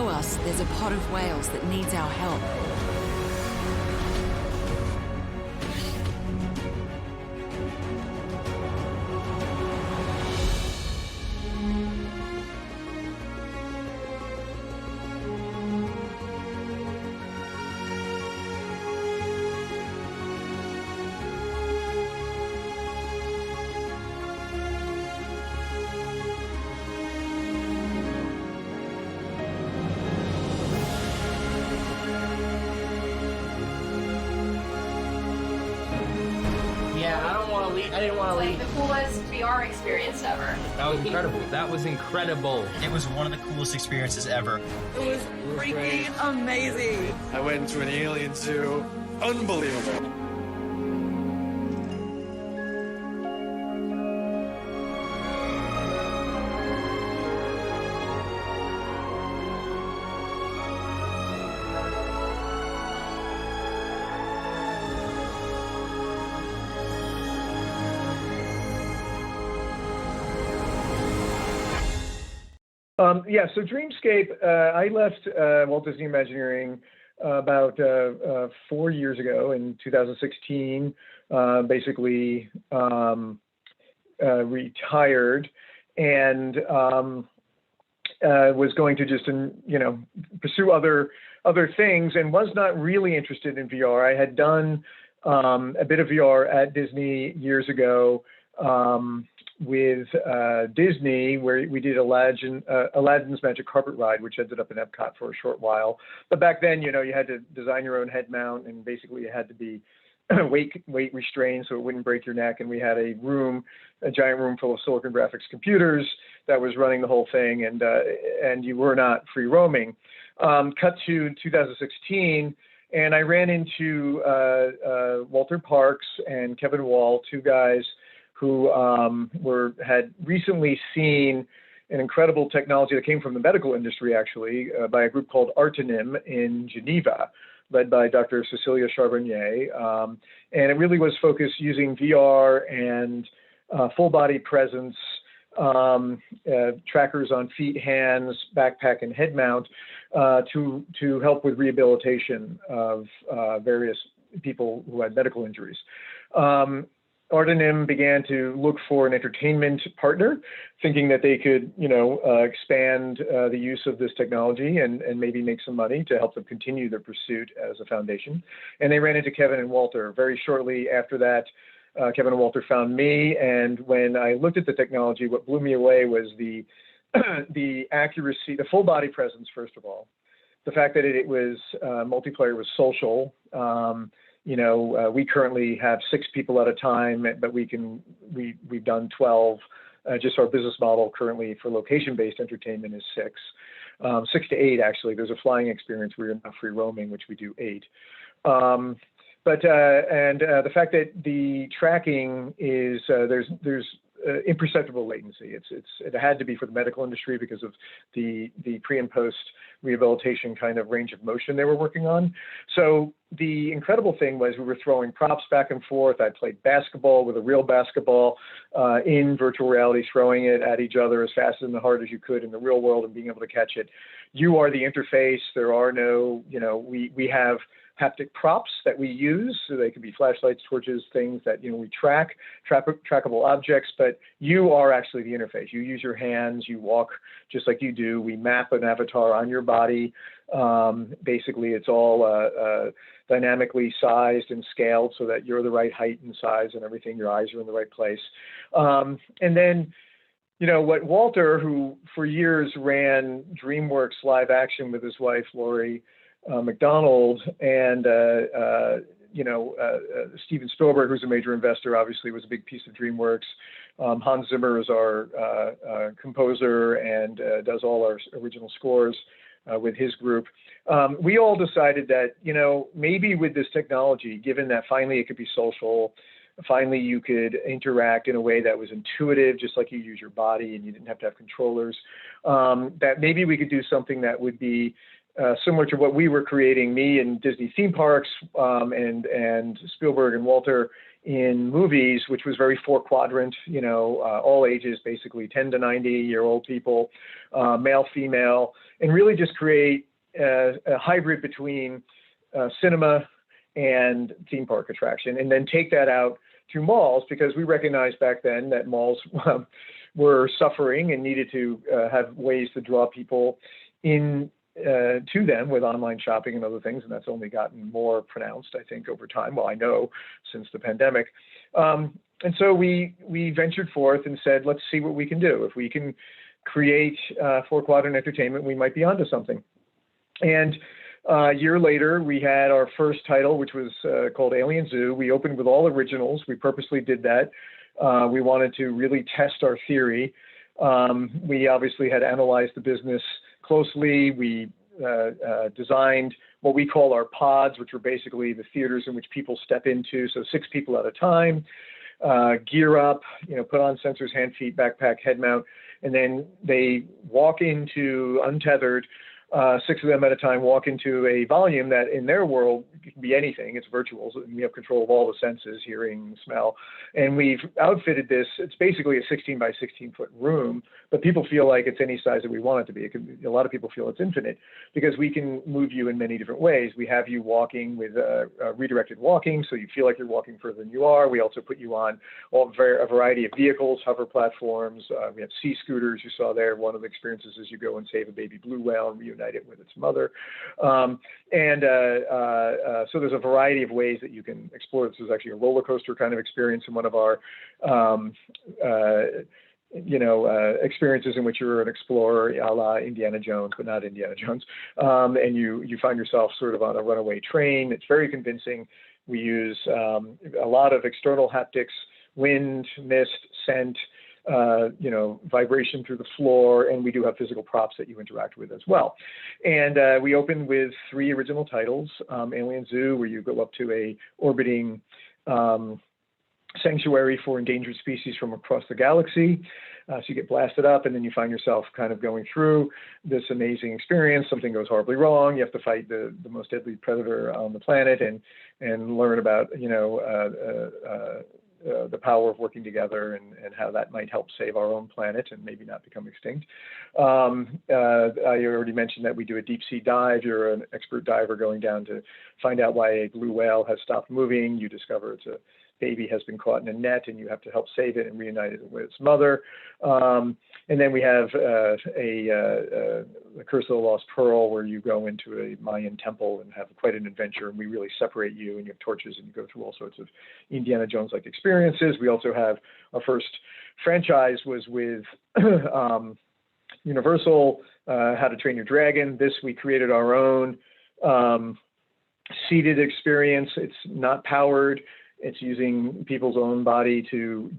show us there's a pod of whales that needs our help. I didn't want to leave. The coolest VR experience ever. That was incredible. That was incredible. It was one of the coolest experiences ever. It was freaking amazing. I went into an alien zoo. Unbelievable. So Dreamscape, I left Walt Disney Imagineering about 4 years ago in 2016, basically retired and was going to just, pursue other things and was not really interested in VR. I had done a bit of VR at Disney years ago, with Disney, where we did Aladdin's Magic Carpet Ride, which ended up in Epcot for a short while. But back then, you had to design your own head mount, and basically it had to be weight restrained so it wouldn't break your neck. And we had a giant room full of Silicon Graphics computers that was running the whole thing, and you were not free roaming. Cut to 2016, and I ran into Walter Parks and Kevin Wall, two guys who had recently seen an incredible technology that came from the medical industry, actually, by a group called Artenim in Geneva, led by Dr. Cecilia Charbonnier. And it really was focused using VR and full body presence, trackers on feet, hands, backpack, and head mount to help with rehabilitation of various people who had medical injuries. Artenim began to look for an entertainment partner, thinking that they could, expand the use of this technology and maybe make some money to help them continue their pursuit as a foundation. And they ran into Kevin and Walter. Very shortly after that, Kevin and Walter found me. And when I looked at the technology, what blew me away was the accuracy, the full body presence, first of all, the fact that it was multiplayer was social. We currently have 6 people at a time, but we've done 12. Just our business model currently for location-based entertainment is 6. 6 to 8, actually. There's a flying experience where you're not free roaming, which we do 8. But the fact that the tracking is there's imperceptible latency. It had to be for the medical industry because of the pre and post rehabilitation kind of range of motion they were working on. So the incredible thing was we were throwing props back and forth. I played basketball with a real basketball in virtual reality, throwing it at each other as fast and as hard as you could in the real world and being able to catch it. You are the interface. There are no, we have haptic props that we use, so they could be flashlights, torches, things that we trackable objects, but you are actually the interface. You use your hands, you walk just like you do. We map an avatar on your body. Basically, it's all dynamically sized and scaled so that you're the right height and size and everything. Your eyes are in the right place. And then, what Walter, who for years ran DreamWorks live action with his wife, Laurie McDonald, and Steven Spielberg, who's a major investor, obviously was a big piece of DreamWorks. Hans Zimmer is our composer and does all our original scores with his group. We all decided that, maybe with this technology, given that finally it could be social, finally you could interact in a way that was intuitive, just like you use your body and you didn't have to have controllers, that maybe we could do something that would be similar to what we were creating, me and Disney theme parks, and Spielberg and Walter in movies, which was very four quadrant, all ages, basically 10 to 90-year-old people, male, female, and really just create a hybrid between cinema and theme park attraction, and then take that out to malls, because we recognized back then that malls were suffering and needed to have ways to draw people in to them with online shopping and other things, and that's only gotten more pronounced, I think, over time. Well, I know since the pandemic. And so we ventured forth and said, let's see what we can do. If we can create four quadrant entertainment, we might be onto something. And a year later, we had our first title, which was called Alien Zoo. We opened with all originals. We purposely did that. We wanted to really test our theory. We obviously had analyzed the business closely. We designed what we call our pods, which are basically the theaters in which people step into, so 6 people at a time, gear up, put on sensors, hand, feet, backpack, head mount, and then they walk into untethered, 6 of them at a time, walk into a volume that in their world can be anything. It's virtual, so we have control of all the senses, hearing, smell. And we've outfitted this. It's basically a 16 by 16 foot room, but people feel like it's any size that we want it to be. A lot of people feel it's infinite because we can move you in many different ways. We have you walking with redirected walking, so you feel like you're walking further than you are. We also put you on a variety of vehicles, hover platforms. We have sea scooters you saw there. One of the experiences is you go and save a baby blue whale and reunite it with its mother. So there's a variety of ways that you can explore. This is actually a roller coaster kind of experience in one of our experiences in which you're an explorer, a la Indiana Jones, but not Indiana Jones. And you find yourself sort of on a runaway train. It's very convincing. We use a lot of external haptics, wind, mist, scent, vibration through the floor, and we do have physical props that you interact with as well. And we opened with 3 original titles, Alien Zoo, where you go up to a orbiting sanctuary for endangered species from across the galaxy. So you get blasted up, and then you find yourself kind of going through this amazing experience. Something goes horribly wrong. You have to fight the most deadly predator on the planet and learn about, the power of working together and how that might help save our own planet and maybe not become extinct. I already mentioned that we do a deep sea dive. You're an expert diver going down to find out why a blue whale has stopped moving. You discover it's a baby has been caught in a net, and you have to help save it and reunite it with its mother. And then we have the Curse of the Lost Pearl, where you go into a Mayan temple and have quite an adventure, and we really separate you, and you have torches, and you go through all sorts of Indiana Jones-like experiences. We also have our first franchise was with Universal, How to Train Your Dragon. This, we created our own seated experience. It's not powered. It's using people's own body to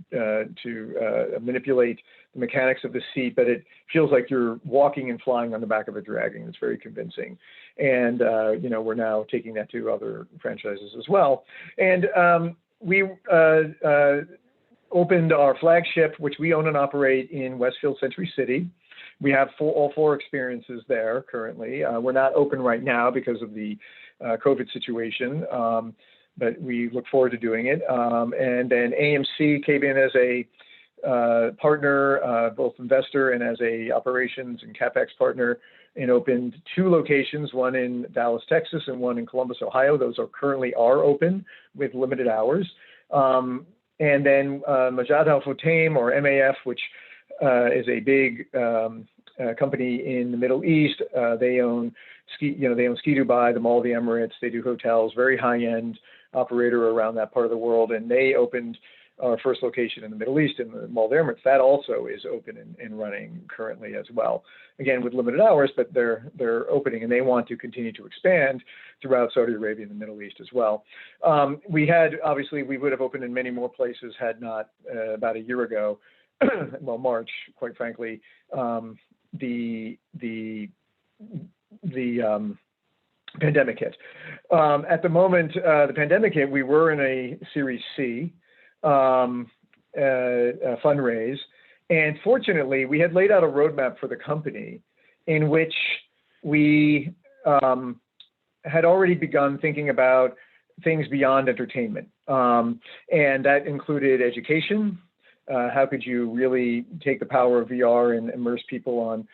manipulate the mechanics of the seat, but it feels like you're walking and flying on the back of a dragon. It's very convincing. And, we're now taking that to other franchises as well. And we opened our flagship, which we own and operate in Westfield Century City. We have all 4 experiences there currently. We're not open right now because of the COVID situation. But we look forward to doing it. And then AMC came in as a partner, both investor and as a operations and CapEx partner, and opened 2 locations, one in Dallas, Texas, and one in Columbus, Ohio. Those are currently open with limited hours. And then Majid Al Futtaim, or MAF, which is a big company in the Middle East. They own Ski Dubai, the Mall of the Emirates. They do hotels, very high-end operator around that part of the world, and they opened our first location in the Middle East in the Mall of the Emirates. That also is open and running currently as well. Again, with limited hours, but they're opening, and they want to continue to expand throughout Saudi Arabia and the Middle East as well. We would have opened in many more places had not about a year ago, well, March, quite frankly, the pandemic hit. At the moment the pandemic hit, we were in a Series C fundraise, and fortunately, we had laid out a roadmap for the company in which we had already begun thinking about things beyond entertainment. And that included education. How could you really take the power of VR and immerse people on,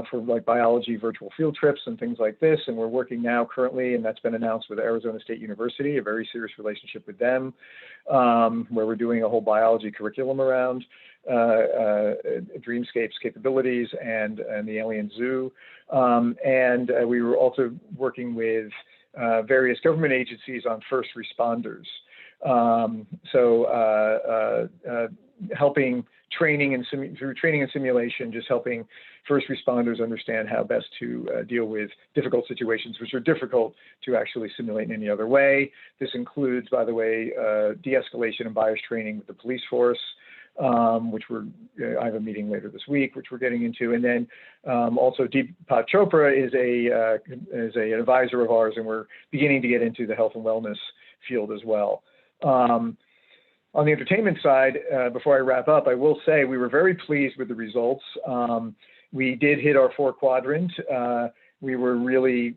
for like biology virtual field trips and things like this? And we're working now currently, and that's been announced with Arizona State University, a very serious relationship with them, where we're doing a whole biology curriculum around Dreamscape's capabilities and the Alien Zoo. And we were also working with various government agencies on first responders. Helping through training and simulation, just helping first responders understand how best to deal with difficult situations, which are difficult to actually simulate in any other way. This includes, by the way, de-escalation and bias training with the police force, which I have a meeting later this week, which we're getting into. And then also Deepak Chopra is an advisor of ours, and we're beginning to get into the health and wellness field as well. On the entertainment side, before I wrap up, I will say we were very pleased with the results. We did hit our 4-quadrant. We were really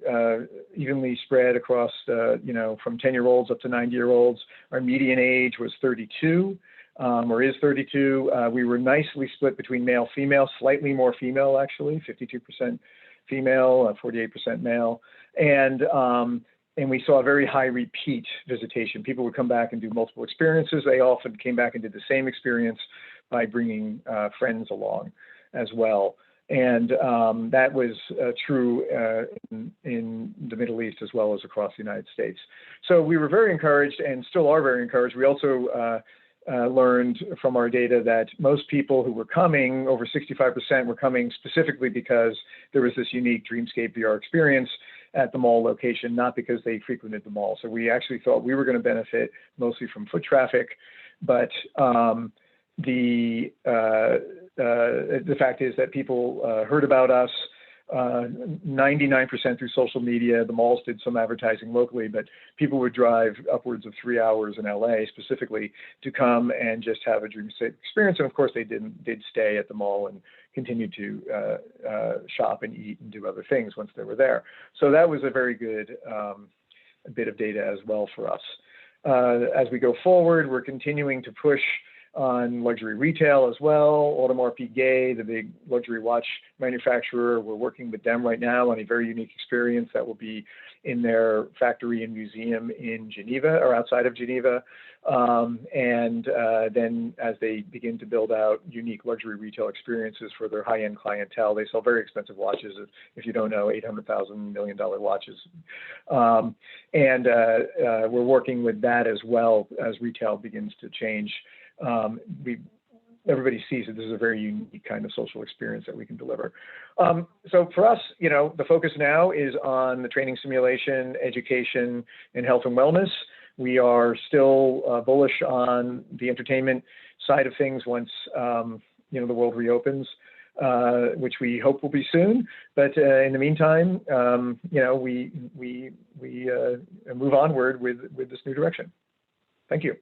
evenly spread across, from 10-year-olds up to 90-year-olds. Our median age was 32, or is 32. We were nicely split between male, female, slightly more female, actually, 52% female, 48% male. And we saw a very high repeat visitation. People would come back and do multiple experiences. They often came back and did the same experience by bringing friends along as well. And that was true in the Middle East as well as across the United States. So we were very encouraged and still are very encouraged. We also learned from our data that most people who were coming, over 65%, were coming specifically because there was this unique Dreamscape VR experience at the mall location, not because they frequented the mall. So we actually thought we were going to benefit mostly from foot traffic, but the fact is that people heard about us 99% through social media. The malls did some advertising locally, but people would drive upwards of 3 hours in LA specifically to come and just have a Dreamscape experience. And of course, they did stay at the mall and continued to shop and eat and do other things once they were there. So that was a very good bit of data as well for us. As we go forward, we're continuing to push on luxury retail as well. Audemars Piguet, the big luxury watch manufacturer, we're working with them right now on a very unique experience that will be in their factory and museum in Geneva or outside of Geneva. Then as they begin to build out unique luxury retail experiences for their high-end clientele, they sell very expensive watches, if you don't know, $800,000 million watches. We're working with that as well as retail begins to change. Everybody sees that this is a very unique kind of social experience that we can deliver. So for us, the focus now is on the training simulation, education, and health and wellness. We are still bullish on the entertainment side of things once the world reopens, which we hope will be soon. But in the meantime, we move onward with this new direction. Thank you.